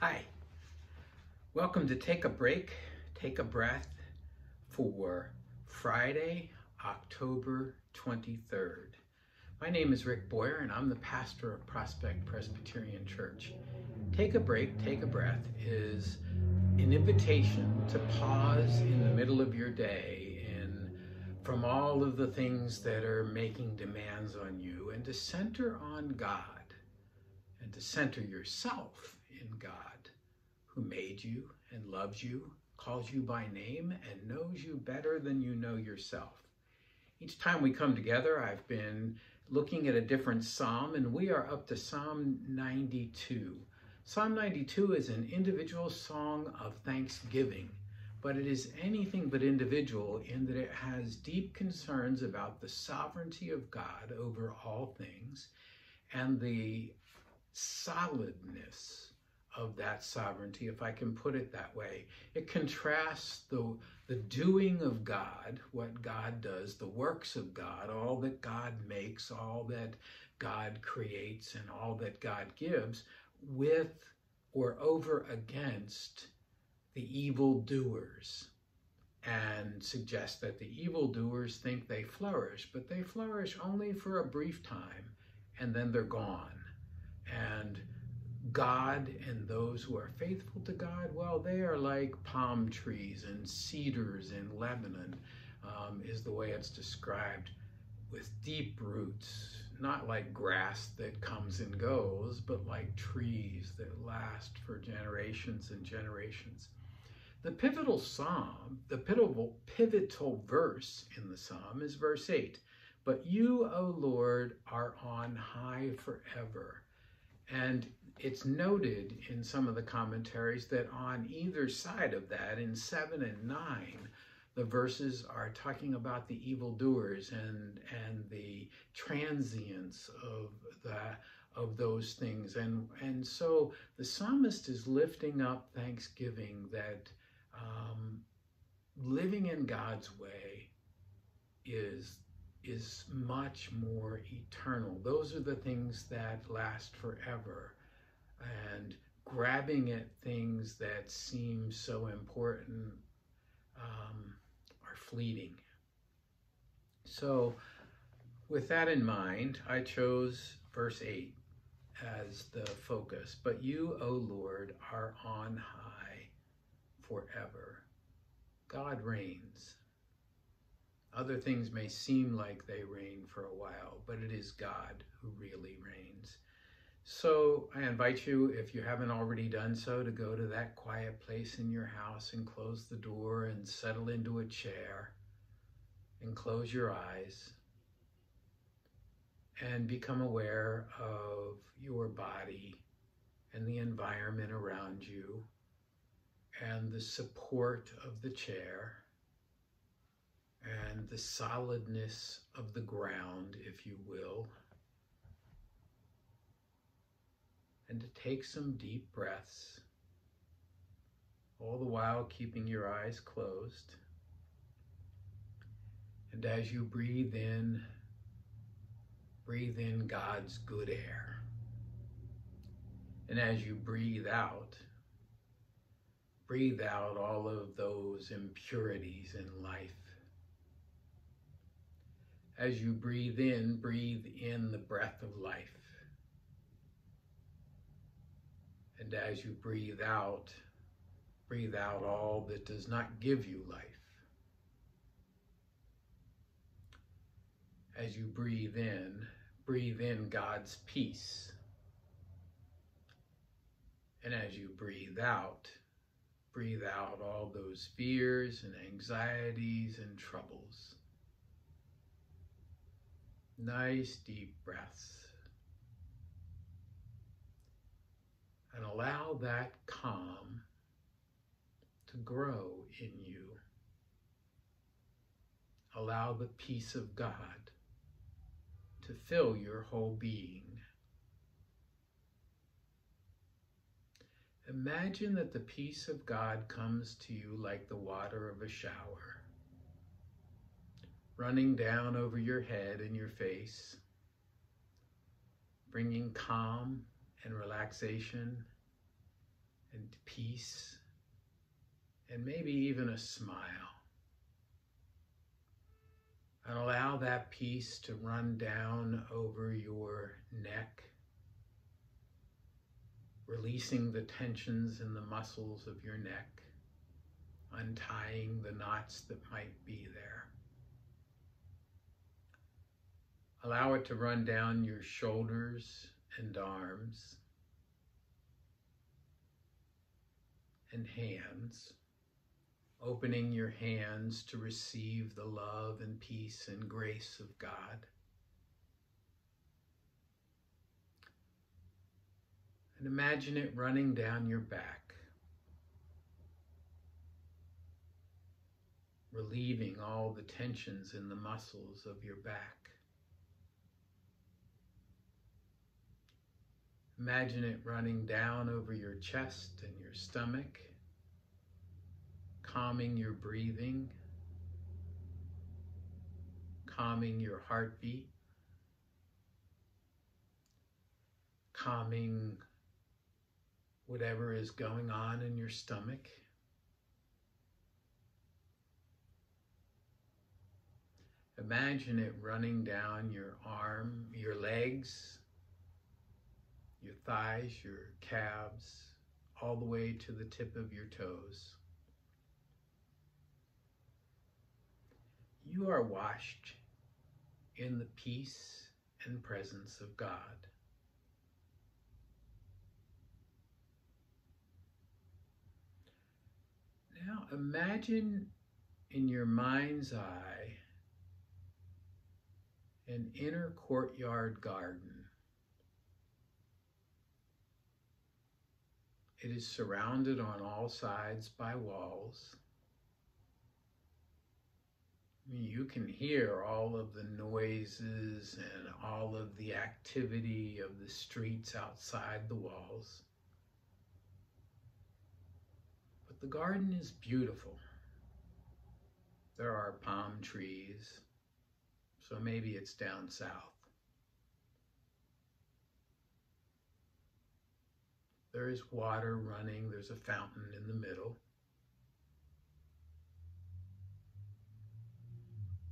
Hi, welcome to Take a Break, Take a Breath for Friday, October 23rd. My name is Rick Boyer and I'm the pastor of Prospect Presbyterian Church. Take a Break, Take a Breath is an invitation to pause in the middle of your day and from all of the things that are making demands on you and to center on God and to center yourself in God, who made you and loves you, calls you by name, and knows you better than you know yourself. Each time we come together, I've been looking at a different psalm, and we are up to Psalm 92. Psalm 92 is an individual song of thanksgiving, but it is anything but individual in that it has deep concerns about the sovereignty of God over all things and the solidness of that sovereignty, if I can put it that way. It contrasts the doing of God, what God does, the works of God, all that God makes, all that God creates, and all that God gives, with or over against the evildoers, and suggests that the evildoers think they flourish, but they flourish only for a brief time, and then they're gone. And God and those who are faithful to God, well, they are like palm trees and cedars in Lebanon, is the way it's described, with deep roots, not like grass that comes and goes, but like trees that last for generations and generations. The pivotal verse in the psalm is verse 8. But you, O Lord, are on high forever. And it's noted in some of the commentaries that on either side of that, in 7 and 9, the verses are talking about the evildoers and the transience of those things. And so the psalmist is lifting up thanksgiving that living in God's way is much more eternal. Those are the things that last forever. And grabbing at things that seem so important are fleeting. So with that in mind, I chose verse 8 as the focus. But you, O Lord, are on high forever. God reigns. Other things may seem like they reign for a while, but it is God who really reigns. So I invite you, if you haven't already done so, to go to that quiet place in your house and close the door and settle into a chair and close your eyes and become aware of your body and the environment around you and the support of the chair and the solidness of the ground, if you will, and to take some deep breaths, all the while keeping your eyes closed. And as you breathe in God's good air. And as you breathe out all of those impurities in life. As you breathe in the breath of life. And as you breathe out all that does not give you life. As you breathe in God's peace. And as you breathe out all those fears and anxieties and troubles. Nice deep breaths. And allow that calm to grow in you. Allow the peace of God to fill your whole being. Imagine that the peace of God comes to you like the water of a shower, running down over your head and your face, bringing calm and relaxation and peace, and maybe even a smile. And allow that peace to run down over your neck, releasing the tensions in the muscles of your neck, untying the knots that might be there. Allow it to run down your shoulders and arms and hands, opening your hands to receive the love and peace and grace of God. And imagine it running down your back, relieving all the tensions in the muscles of your back. Imagine it running down over your chest and your stomach, calming your breathing, calming your heartbeat, calming whatever is going on in your stomach. Imagine it running down your arm, your legs, your thighs, your calves, all the way to the tip of your toes. You are washed in the peace and presence of God. Now imagine in your mind's eye an inner courtyard garden. It is surrounded on all sides by walls. You can hear all of the noises and all of the activity of the streets outside the walls. But the garden is beautiful. There are palm trees, so maybe it's down south. There is water running, there's a fountain in the middle.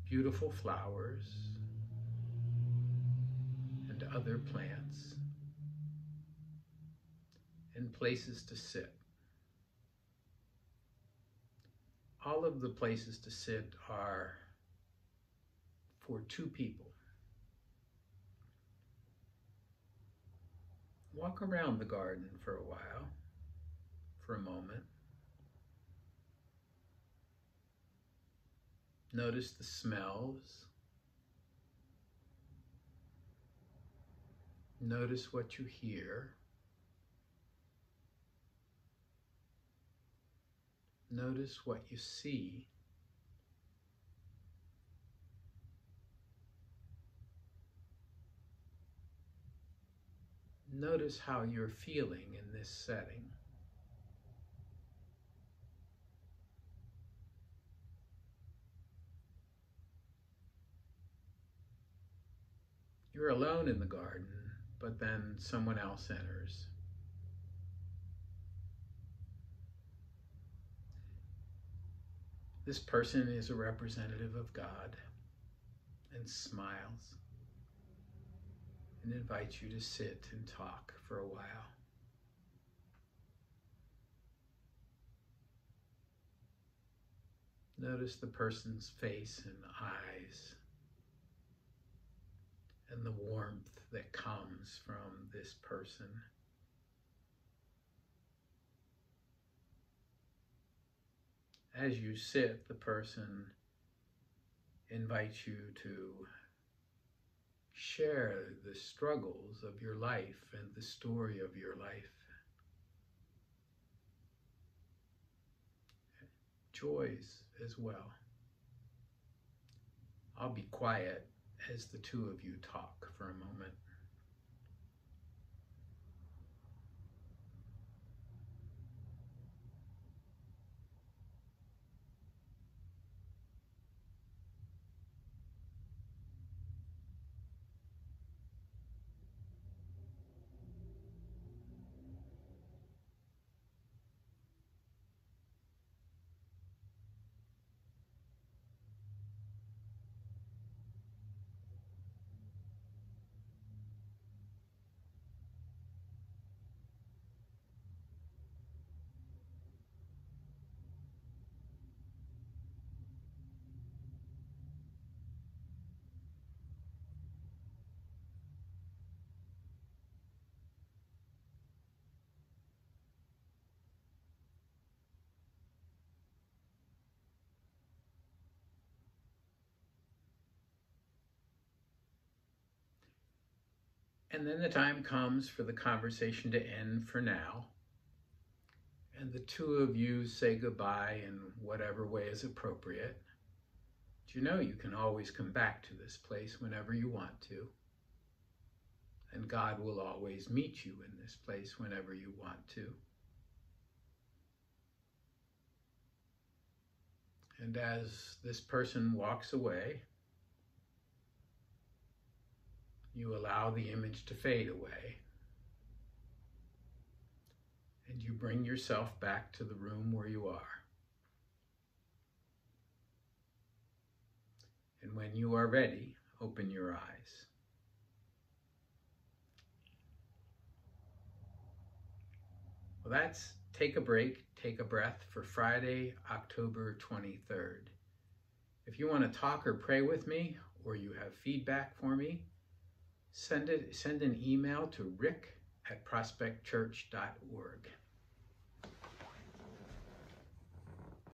Beautiful flowers and other plants, and places to sit. All of the places to sit are for two people. Walk around the garden for a while, for a moment. Notice the smells. Notice what you hear. Notice what you see. Notice how you're feeling in this setting. You're alone in the garden, but then someone else enters. This person is a representative of God and smiles and invites you to sit and talk for a while. Notice the person's face and eyes and the warmth that comes from this person. As you sit, the person invites you to share the struggles of your life and the story of your life. Joys as well. I'll be quiet as the two of you talk for a moment. And then the time comes for the conversation to end for now. And the two of you say goodbye in whatever way is appropriate. But you know you can always come back to this place whenever you want to. And God will always meet you in this place whenever you want to. And as this person walks away, you allow the image to fade away. And you bring yourself back to the room where you are. And when you are ready, open your eyes. Well, that's Take a Break, Take a Breath for Friday, October 23rd. If you want to talk or pray with me, or you have feedback for me, send an email to rick@prospectchurch.org.